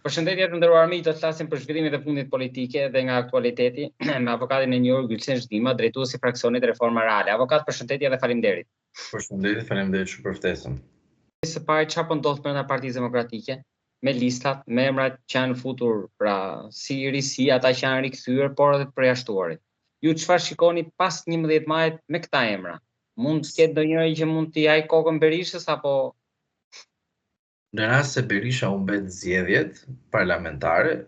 Përshëndetje të nderuar miq, do të flasim për zhvillimet e fundit politike dhe nga aktualiteti me avokatin e njohur Gylsen Zhdima, drejtuesi i fraksionit Reforma Reale. Avokat, përshëndetje dhe faleminderit. Përshëndetje, faleminderit shumë për ftesën. Së pari, çfarë po ndodh brenda Partisë Demokratike me listat, me emrat që janë futur, pra si risi, ata që janë rikthyer, por edhe të përjashtuarit. Ju çfarë shikoni pas 11 majit me këta emra? Mund të ketë ndonjëri që mund t'i jaj kokën Berishës apo Në rast se Berisha humbet zgjedhjet parlamentare,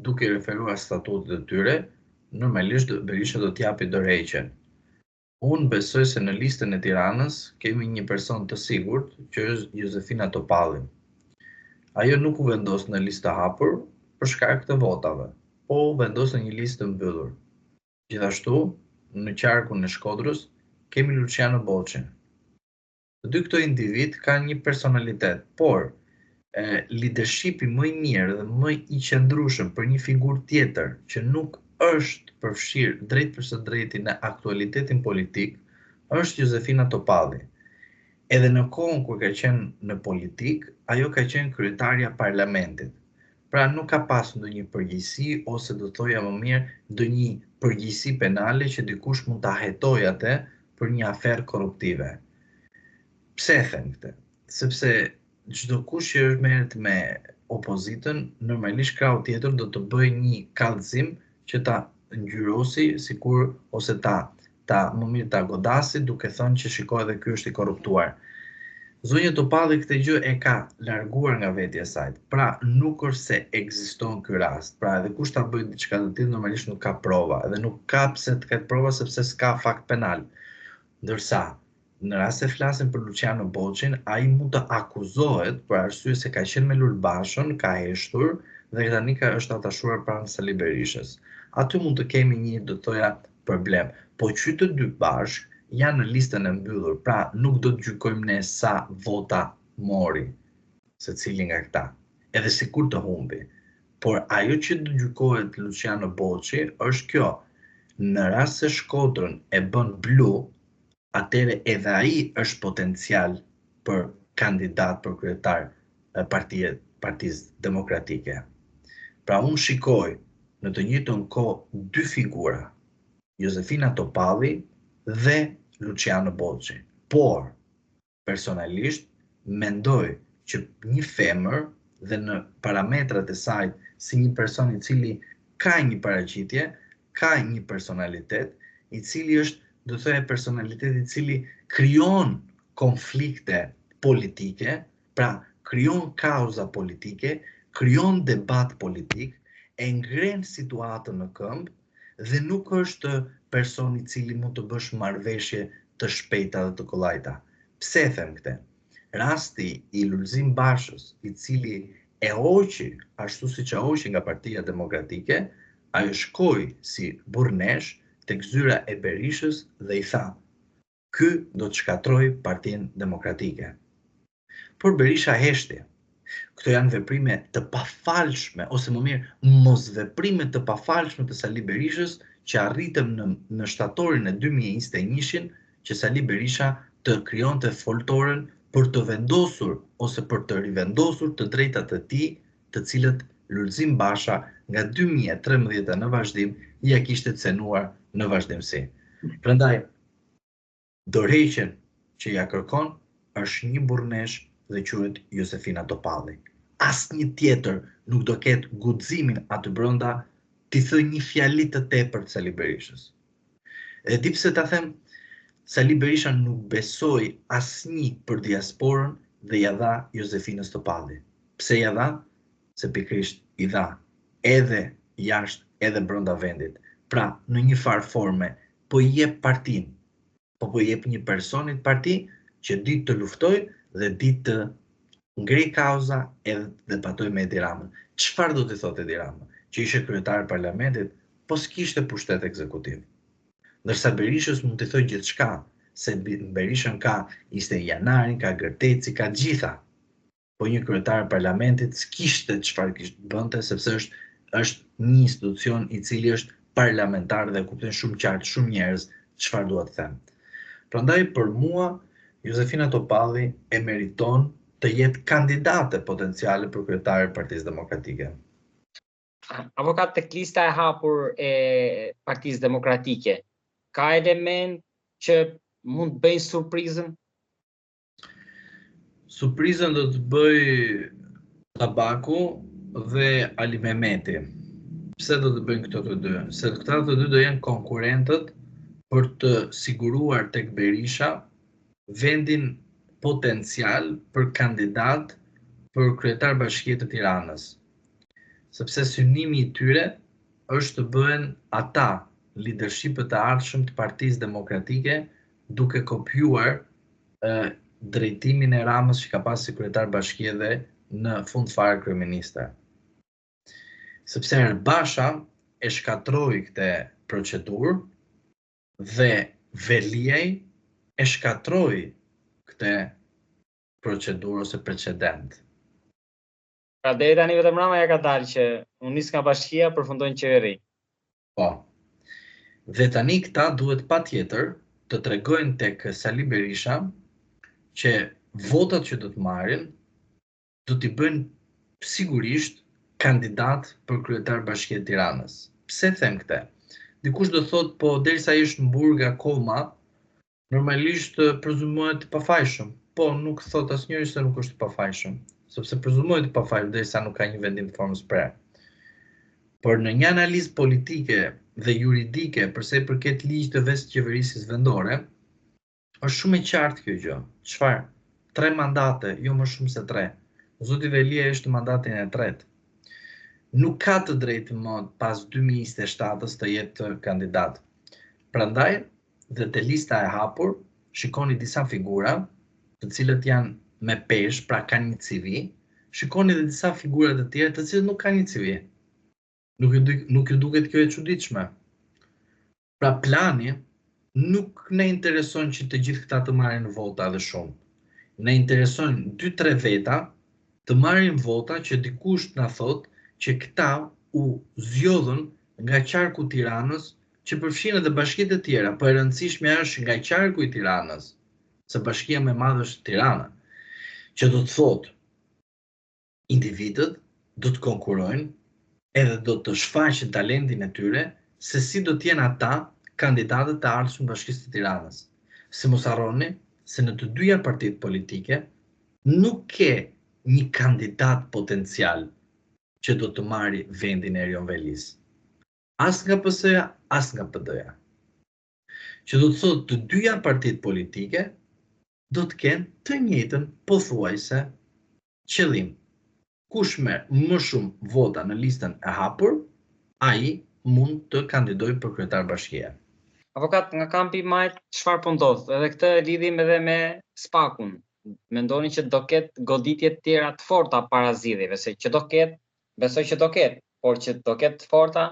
duke referuar statutet e tyre, normalisht Berisha do t'japi dorëheqjen. Unë besoj se në listën e Tiranës kemi një person të sigurt që është Josefina Topalli. Ajo nuk u vendos në listë të hapur për shkak të votave, po u vendos në një listë të mbyllur. Gjithashtu, në qarkun e Shkodrës kemi Luciano Boçin. Të dy këto individ kanë një personalitet, por leadershipi më i mirë dhe më i qëndrueshëm për një figurë tjetër që nuk është përfshirë drejt për së drejti në aktualitetin politik, është Josefina Topalli. Edhe në kohën kur ka qenë në politik, ajo ka qenë kryetarja parlamentit. Pra nuk ka pasur ndonjë përgjegjësi ose do thoja më mirë ndonjë përgjegjësi penale që dikush mund ta hetojë atë për një aferë korruptive. Pse e them këtë? Sepse çdo kush që merret me opozitën, normalisht krau tjetër do të bëjë një kallëzim që ta ngjyrosi sikur ose ta më mirë ta godasi duke thënë që shikoj edhe ky është i korruptuar. Zonja Topalli këtë gjë e ka larguar nga vetja e saj. Pra nuk është se ekziston ky rast. Pra edhe kush ta bëjë diçka të tillë normalisht nuk ka prova, edhe nuk ka pse të ketë prova sepse s'ka fakt penal. Ndërsa në rast se flasim për Luciano Boçin, ai mund të akuzohet për arsye se ka qenë me Lul Bashën, ka heshtur dhe tani është atashuar pranë Sali Berishës. Aty mund të kemi një, do thoja, problem. Po që të dy bashk janë në listën e mbyllur, pra nuk do të gjykojmë ne sa vota mori secili nga këta, edhe sikur të humbi. Por ajo që do gjykohet Luciano Boçi është kjo. Në rast se Shkodrën e bën blu, atëre edhe ai është potencial për kandidat për kryetar Partisë Demokratike. Pra unë shikoj në të njëjtën kohë dy figura, Josefina Topalli dhe Luciano Boçi. Por personalisht mendoj që një femër dhe në parametrat e saj si një person i cili ka një paraqitje, ka një personalitet, i cili është do të thojë personaliteti i cili krijon konflikte politike, pra krijon kauza politike, krijon debat politik, e ngren situatën në këmbë dhe nuk është person i cili mund të bësh marrëveshje të shpejta dhe të kollajta. Pse e them këtë? Rasti i Lulzim Bashës, i cili e hoqi ashtu siç e hoqi nga Partia Demokratike, ajo shkoi si burrnesh tek zyra e Berishës dhe i tha, ky do të shkatroj Partinë Demokratike. Por Berisha heshti. Këto janë veprime të pafalshme, ose më mirë, mosveprime të pafalshme të Sali Berishës që arritëm në shtatorin e 2021 që Sali Berisha të krijonte foltoren për të vendosur ose për të rivendosur të drejtat e tij, të cilët Lulzim Basha nga 2013 në vazhdim ja kishte cenuar në vazhdimsi. Prandaj, dorëheqjen që ja kërkon është një burrnesh dhe quhet Josefina Topalli. Asnjë tjetër nuk do ketë guximin aty brenda t'i thënë një fjali të tepërt Sali Berishës. Edhe di pse ta them, Sali Berisha nuk besoi asnjë për diasporën dhe ja dha Josefinës Topalli. Pse ja dha? Se pikërisht i dha edhe jashtë edhe brenda vendit. Pra, në një farë forme, po i jep partinë, po i jep një personit parti që ditë të luftoj dhe ditë të ngrej kauza edhe debatoj me Edi Ramën. Çfarë do të thotë Edi Rama? Që ishte kryetar i parlamentit, po s'kishte pushtet ekzekutiv. Ndërsa Berishës mund të thojë gjithçka, se Berishën ka ishte Janarin, ka Gërteci, ka gjitha. Po një kryetar i parlamentit s'kishte çfarë kishte bënte sepse është një institucion i cili është parlamentar dhe kupton shumë qartë shumë njerëz çfarë dua të them. Prandaj për mua Josefina Topalli e meriton të jetë kandidate potenciale për kryetare të Partisë Demokratike. Avokat, tek lista e hapur e Partisë Demokratike, ka element që mund të bëjnë surprizën? Surprizën do të bëj Tabaku dhe Ali Mehmeti. Pse do të bëjnë këto të dy? Se këta të dy do jenë konkurrentët për të siguruar tek Berisha vendin potencial për kandidat për kryetar bashkie të Tiranës. Sepse synimi i tyre është të bëhen ata leadershipët e ardhshëm të Partisë Demokratike, duke kopjuar drejtimin e Ramës që ka pas si kryetar bashkie dhe në fund fare kryeministër. Sepse Erbasha e shkatroi këtë procedurë dhe Veliaj e shkatroi këtë procedurë ose precedent. Pra deri tani vetëm Rama ja ka dalë që unë nis nga bashkia, përfundojnë qeveri. Po. Dhe tani këta duhet patjetër të tregojnë tek Sali Berisha që votat që do të marrin do t'i bëjnë sigurisht kandidat për kryetar bashkie të Tiranës. Pse them këtë? Dikush do thotë, po derisa ish në burg akoma, normalisht prezumohet të pafajshëm. Po, nuk thot asnjëri se nuk është i pafajshëm, sepse prezumohet të pafajshëm derisa nuk ka një vendim të formës prerë. Por në një analizë politike dhe juridike përsa i përket ligjit të vetë qeverisjes vendore, është shumë e qartë kjo gjë. Çfarë? 3 mandate, jo më shumë se 3. Zoti Velia është në mandatin e 3. Nuk ka të drejtë më pas 2027-s të jetë kandidat. Prandaj, dhe te lista e hapur, shikoni disa figura, të cilët janë me peshë, pra kanë një CV, shikoni dhe disa figura të tjera të cilët nuk kanë një CV. Nuk ju duket kjo e çuditshme. Pra plani nuk ne intereson që të gjithë këta të marrin vota dhe shumë. Ne intereson 2-3 veta të marrin vota që dikush na thot që këta u zgjodhën nga qarku i Tiranës, që përfshin edhe bashkitë të tjera, po e rëndësishmja është nga qarku i Tiranës, se bashkia më e madhe është Tirana, që do të thotë individët do të konkurrojnë edhe do të shfaqin talentin e tyre se si do të jenë ata kandidatët e ardhshëm bashkisë të Tiranës. Se mos harroni se në të dyja partitë politike nuk ke një kandidat potencial që do të marri vendin e Erion Velis. As nga PS-ja, as nga PD-ja. Që do të thotë të dyja partitë politike do të kenë të njëjtën pothuajse qëllim. Kush merr më shumë vota në listën e hapur, ai mund të kandidojë për kryetar bashkie. Avokat, nga kampi i majt, çfarë po ndodh? Edhe këtë lidhim edhe me Spakun. Mendoni që do ketë goditje të tjera të forta para zgjedhjeve, se që do ketë, besoj që do ketë, por që do ketë të forta,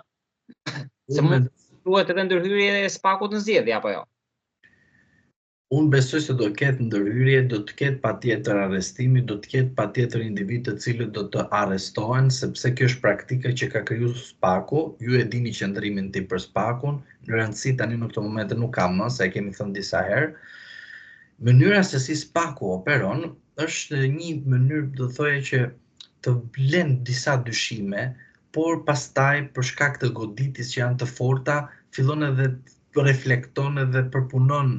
se mund duhet edhe ndërhyrje e Spakut në zgjedhje apo jo? Unë besoj se do ketë ndërhyrje, do të ketë patjetër arrestimi, do të ketë patjetër individ të cilët do të arrestohen, sepse kjo është praktika që ka krijuar Spaku. Ju e dini qëndrimin tim për Spakun, në rëndësi tani në këtë moment nuk kam më, se e kemi thënë disa herë. Mënyra se si Spaku operon është një mënyrë, do thoya, që të blen disa dyshime, por pastaj për shkak të goditjes që janë të forta, fillon edhe reflekton edhe përpunon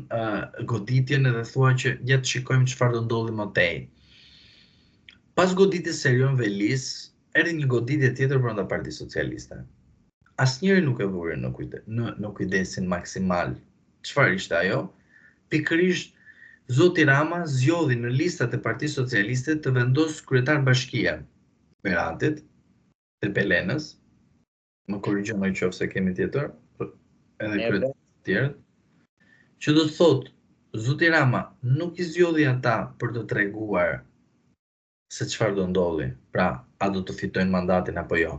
goditjen edhe thua që ja të shikojmë çfarë do ndodhi më tej. Pas goditjes së Erion Velis, erdhi një goditje tjetër brenda Partisë Socialiste. Asnjëri nuk e vuri në kujdesin maksimal. Çfarë ishte ajo? Pikërisht zoti Rama zgjodhi në listat e Partisë Socialiste të vendosë kryetar bashkie Beratit dhe Belenës. Më korrigjon nëse kemi tjetër, edhe kryetar tjerë, që do të thotë zoti Rama nuk i zgjodhi ata për të treguar se çfarë do ndodhi, pra a do të fitojnë mandatin apo jo.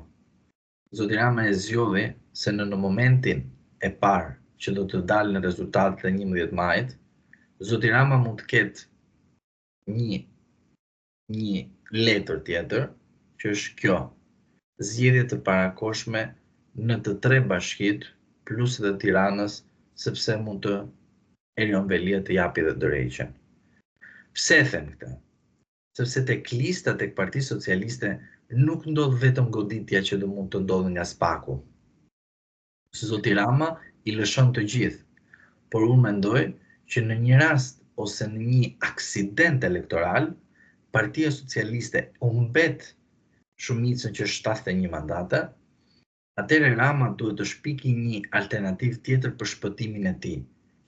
Zoti Rama e zgjodhi se në momentin e parë që do të dalë në rezultatet e 11 majit, zoti Rama mund të ketë një letër tjetër, që është kjo, zgjedhje të parakoshme në të 3 bashkitë plus edhe Tiranës, sepse mund të Erion Velia të japi dhe dorëheqjen. Pse e them këtë? sepse tek lista tek Partia Socialiste nuk ndodh vetëm goditja që do mund të ndodhë nga SPAK-u. Zoti Rama i lëshon të gjithë, por unë mendoj që në një rast ose në një aksident elektoral, Partia Socialiste humbet shumicën që është 71 mandate, atëherë Rama duhet të shpiki një alternativë tjetër për shpëtimin e tij,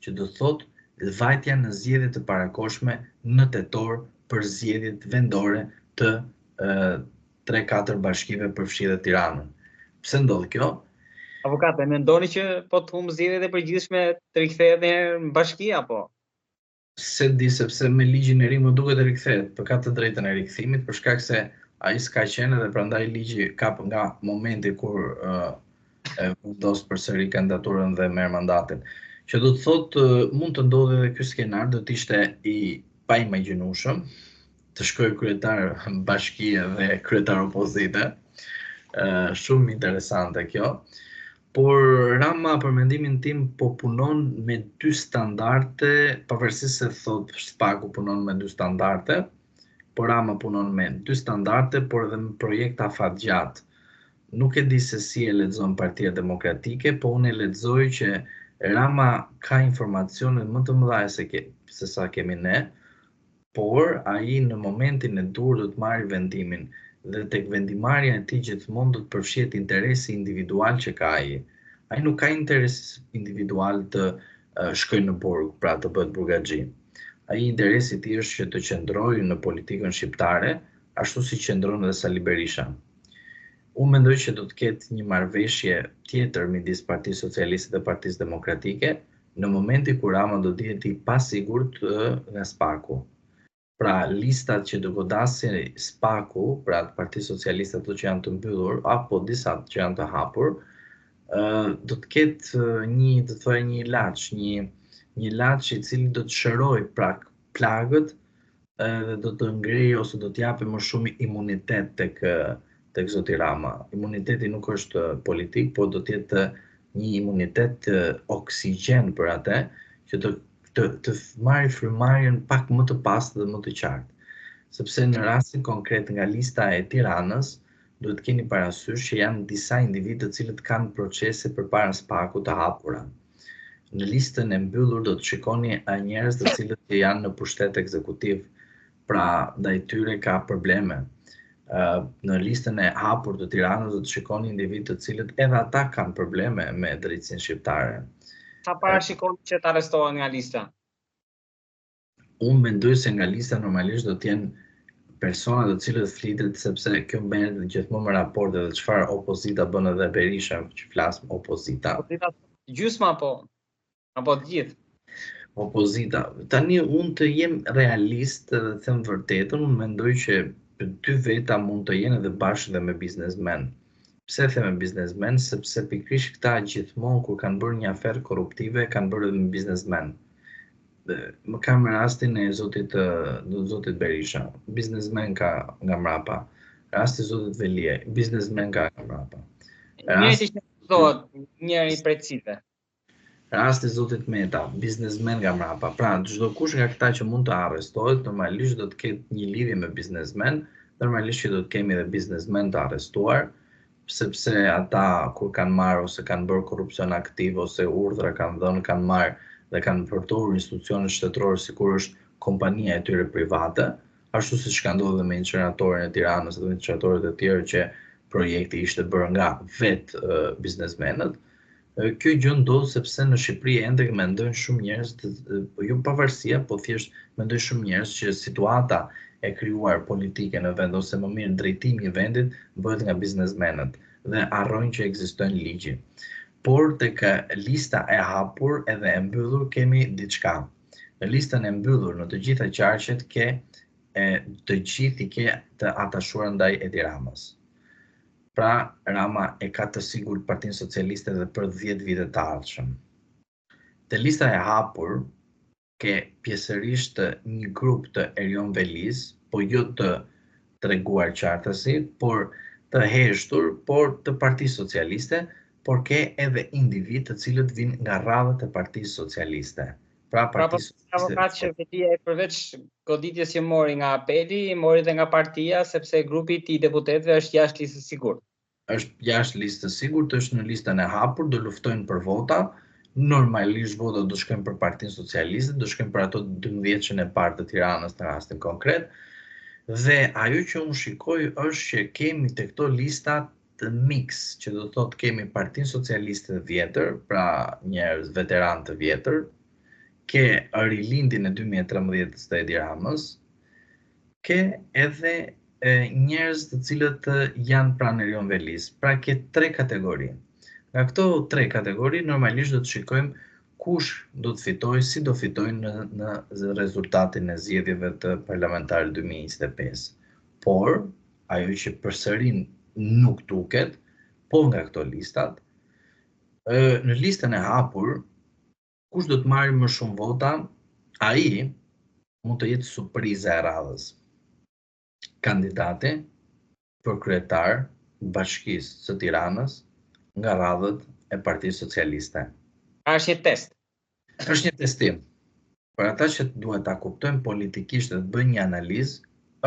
që do thotë vajtja në zgjedhje të parakohshme në tetor për zgjedhjet vendore të 3-4 bashkive përfshirë Tiranën. Pse ndodh kjo? Avokate, mendoni që po të humbë zgjedhjet e përgjithshme të rikthehet në bashki apo? Se di, sepse me ligjin e ri më duket të rikthehet, për ka të drejtën e rikthimit, për shkak se ai s'ka qenë dhe prandaj ligji kap nga momenti kur vendos përsëri kandidaturën dhe merr mandatin. Që do të thotë mund të ndodhë edhe ky skenar, do të ishte i paimagjinueshëm të shkojë kryetar bashkie dhe kryetar opozite. Shumë interesante kjo. Por Rama, për mendimin tim, po punon me 2 standarde, pavarësisht se thot SPAK-u punon me 2 standarde, por Rama punon me 2 standarde, por edhe me projekt afatgjatë. Nuk e di se si e lexon Partia Demokratike, po unë e lexoj që Rama ka informacione më të mëdha se sa kemi ne, por ai në momentin e dur do të marrë vendimin dhe tek vendimarrja e tij gjithmonë do të përfshihet interesi individual që ka ai. Ai nuk ka interes individual të shkojë në burg, pra të bëhet burgaxhi. Ai interesi i tij është që të qëndrojë në politikën shqiptare, ashtu si qëndron edhe Sali Berisha. Unë mendoj që do të ketë një marrëveshje tjetër midis Partisë Socialiste dhe Partisë Demokratike në momenti kur Rama do dihet i pasigurt nga SPAK-u. Pra listat që do godasin SPAK-u, pra Partisë Socialiste ato që janë të mbyllur, apo disa që janë të hapur, do të ketë një ilaç, një ilaç i cili do të shërojë plagët dhe do të ngrejë ose do të japë më shumë imunitet tek zoti Rama. Imuniteti nuk është politik, por do të jetë një imunitet oksigjen për atë që të marrë frymarrjen pak më të pastë dhe më të qartë. Sepse në rastin konkret nga lista e Tiranës, duhet keni parasysh që janë disa individë të cilët kanë procese përpara SPAK-ut të hapura. Në listën e mbyllur do të shikoni njerëz të cilët janë në pushtet ekzekutiv, pra ndaj tyre ka probleme. Në listën e hapur të Tiranës do të shikoni individë të cilët edhe ata kanë probleme me drejtsinë shqiptare. Sa parashikoni që të arrestohen nga lista? Unë mendoj se nga lista normalisht do të jenë persona të cilët flitet, sepse kjo merret gjithmonë me raporte dhe çfarë opozita bën edhe Berisha, që flas opozita. Gjysma apo të gjithë? Opozita. Tani unë të jem realist dhe të them vërtetën, unë mendoj që 2 veta mund të jenë edhe bashkë dhe me biznesmen. Pse them me biznesmen? Sepse pikërisht këta gjithmonë kur kanë bërë një aferë korruptive, kanë bërë edhe me biznesmen. Më kam rastin e zotit Berisha, biznesmen ka nga mrapa. Rasti zotit Velie, biznesmen ka nga mrapa. Njëri prej cilëve. Rasti zotit Meta, biznesmen nga mrapa. Pra, çdo kush nga këta që mund të arrestohet, normalisht do të ketë një lidhje me biznesmen, normalisht që do të kemi edhe biznesmen të arrestuar, sepse ata kur kanë marrë ose kanë bërë korrupsion aktiv ose urdhra kanë dhënë, kanë marrë dhe kanë përdorur institucione shtetërore sikur është kompania e tyre private, ashtu siç ka ndodhur me incineratorën e Tiranës dhe incineratorët e tjerë që projekti ishte bërë nga vetë biznesmenët. Kjo gjë ndodh sepse në Shqipëri ende mendojnë shumë njerëz, jo pavarësia, po thjesht mendojnë shumë njerëz që situata e krijuar politike në vend ose më mirë drejtimi i vendit bëhet nga biznesmenët dhe harrojnë që ekziston ligji. Por tek lista e hapur edhe e mbyllur kemi diçka. Në listën e mbyllur në të gjitha qarqet të gjithë i ke të atashuar ndaj Edi Ramës. Pra, Rama e ka të sigurt Partinë Socialiste dhe për 10 vite të ardhshëm. Te lista e hapur ke pjesërisht një grup të Erion Velis, po jo të treguar qartësi, por të heshtur, por të Partisë Socialiste, por ke edhe individ të cilët vinë nga radhët e Partisë Socialiste. Pra Partia Avokat që Velia përveç goditjes që mori nga apeli, mori dhe nga partia, sepse grupi i tij deputetëve është jashtë listës sigurt. Është jashtë listës sigurt, është në listën e hapur, do luftojnë për vota. Normalisht votat do shkojnë për Partinë Socialiste, do shkojnë për ato 12 e parë të Tiranës në rastin konkret. Dhe ajo që unë shikoj është që kemi të këto listat të mix, që do thotë kemi Partinë Socialiste të vjetër, pra njerëz veteran të vjetër, ke rilindin e 2013 të Edi Ramës, ke edhe njerëz të cilët janë pranë Erion Velis. Pra ke 3 kategori. Nga këto 3 kategori normalisht do të shikojmë kush do të fitojë, si do fitojnë në rezultatin e zgjedhjeve të parlamentarëve 2025. Por ajo që përsërin nuk duket, po nga këto listat, në listën e hapur, kush do të marrë më shumë vota, ai mund të jetë surpriza e radhës. Kandidati për kryetar Bashkisë së Tiranës nga radhët e Partisë Socialiste. Është një test. Është një testim. Për ata që duhet ta kuptojnë politikisht dhe të bëjnë një analizë,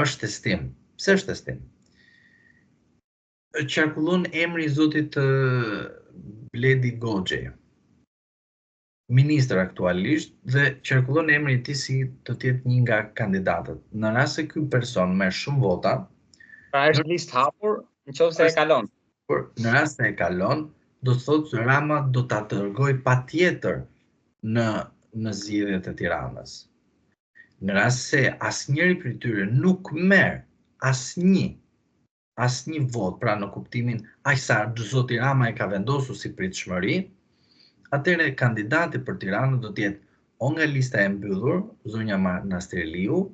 është testim. Pse është testim? Qarkullon emri i zotit Bledi Goxhej, ministër aktualisht, dhe qarkullon emri i tij si do të jetë një nga kandidatët. Në rast se ky person merr shumë vota, pra është listë hapur, nëse e kalon. Por në rast se e kalon, do të thotë se Rama do ta dërgojë patjetër në zgjedhjet e Tiranës. Në rast se asnjëri prej tyre nuk merr asnjë vot, pra në kuptimin aq sa zoti Rama e ka vendosur si pritshmëri, atëherë kandidati për Tiranën do të jetë o nga lista e mbyllur, zonja Nastreliu,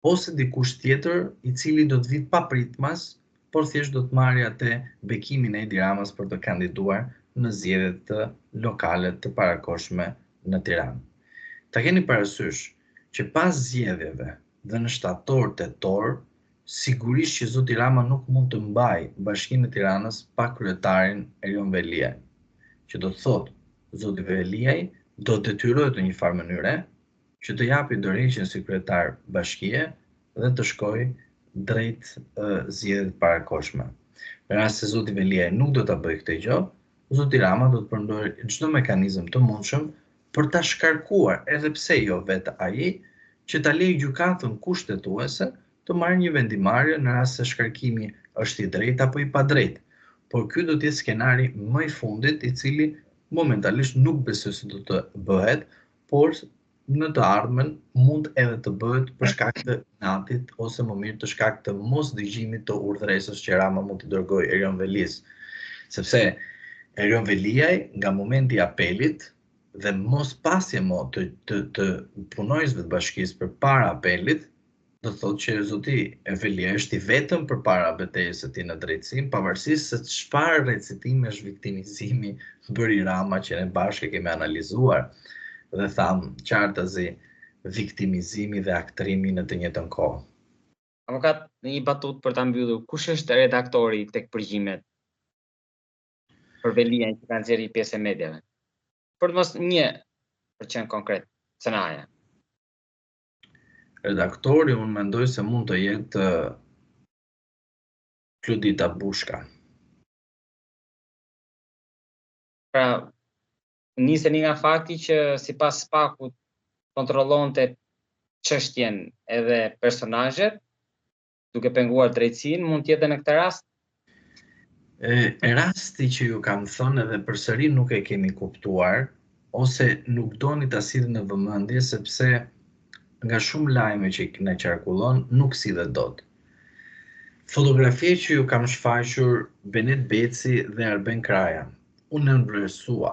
ose dikush tjetër i cili do të vit papritmas, por thjesht do të marrë atë bekimin e Edi Ramës për të kandiduar në zgjedhjet të lokale të parakohshme në Tiranë. Ta keni parasysh që pas zgjedhjeve dhe në shtator-tetor, sigurisht që zoti Rama nuk mund të mbajë Bashkinë e Tiranës pa kryetarin Erion Veliaj. Që do të thotë zoti Veliaj do detyrohet në një farë mënyre që të japi dorëheqjen si kryetar bashkie dhe të shkojë drejt zgjedhjeve parakohshme. Në rast se zoti Veliaj nuk do ta bëjë këtë gjë, zoti Rama do të përdorë çdo mekanizëm të mundshëm për ta shkarkuar, edhe pse jo vetë ai, që ta lejë gjykatën kushtetuese të marrë një vendimarrje në rast se shkarkimi është i drejtë apo i padrejtë. Por ky do të jetë skenari më i fundit, i cili momentalisht nuk besoj se do të bëhet, por në të ardhmen mund edhe të bëhet për shkak të natit ose më mirë të shkak të mos dëgjimit të urdhëresës që Rama mund të dërgojë Erion Velis. Sepse Erion Veliaj nga momenti i apelit dhe mos pasje të punojësve të bashkisë përpara apelit, do thotë që zoti Veliaj është i vetëm përpara betejës së tij në drejtësi, pavarësisht se çfarë recitimi është viktimizimi bëri Rama, që ne bashkë kemi analizuar dhe tham qartazi viktimizimi dhe aktrimi në të njëjtën kohë. Avokat, në një batut për ta mbyllur, kush është redaktori tek përgjimet për Veliajn që kanë nxjerrë pjesë e mediave? Për të mos 1% konkret, Senaja. Redaktori unë mendoj se mund të jetë Kludita Bushka. Pra, niseni nga fakti që sipas Spakut kontrollonte çështjen edhe personazhet, duke penguar drejtësinë, mund të jetë në këtë rast? Rasti që ju kam thënë edhe përsëri nuk e kemi kuptuar, ose nuk doni ta sillni në vëmendje, sepse nga shumë lajme që na qarkullon nuk sillet dot. Fotografia që ju kam shfaqur Benet Beci dhe Arben Kraja, unë e vlerësua.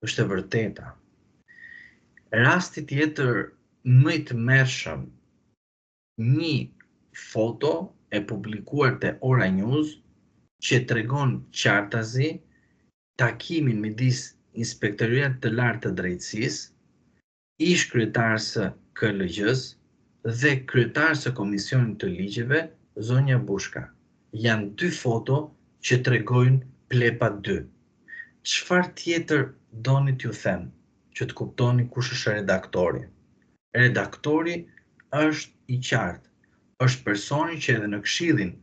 Është e vërteta. Rasti tjetër më i tmerrshëm, një foto e publikuar te Ora News që tregon qartazi takimin midis Inspektoriat të Lartë të Drejtësisë, ish kryetarës së KLG-s dhe kryetarës së Komisionit të Ligjeve, zonja Bushka. Janë 2 foto që tregojnë Plepa 2. Çfarë tjetër doni t'ju them? që të kuptoni kush është redaktori. Redaktori është i qartë, është personi që edhe në Këshillin,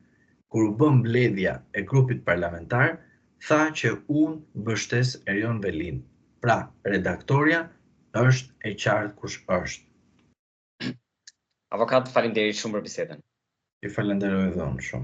kur u bë mbledhja e grupit parlamentar, tha që unë mbështes Erion Velin. Pra, redaktoria është e qartë kush është. Avokat, faleminderit shumë për bisedën. Ju falenderoj edhe unë shumë.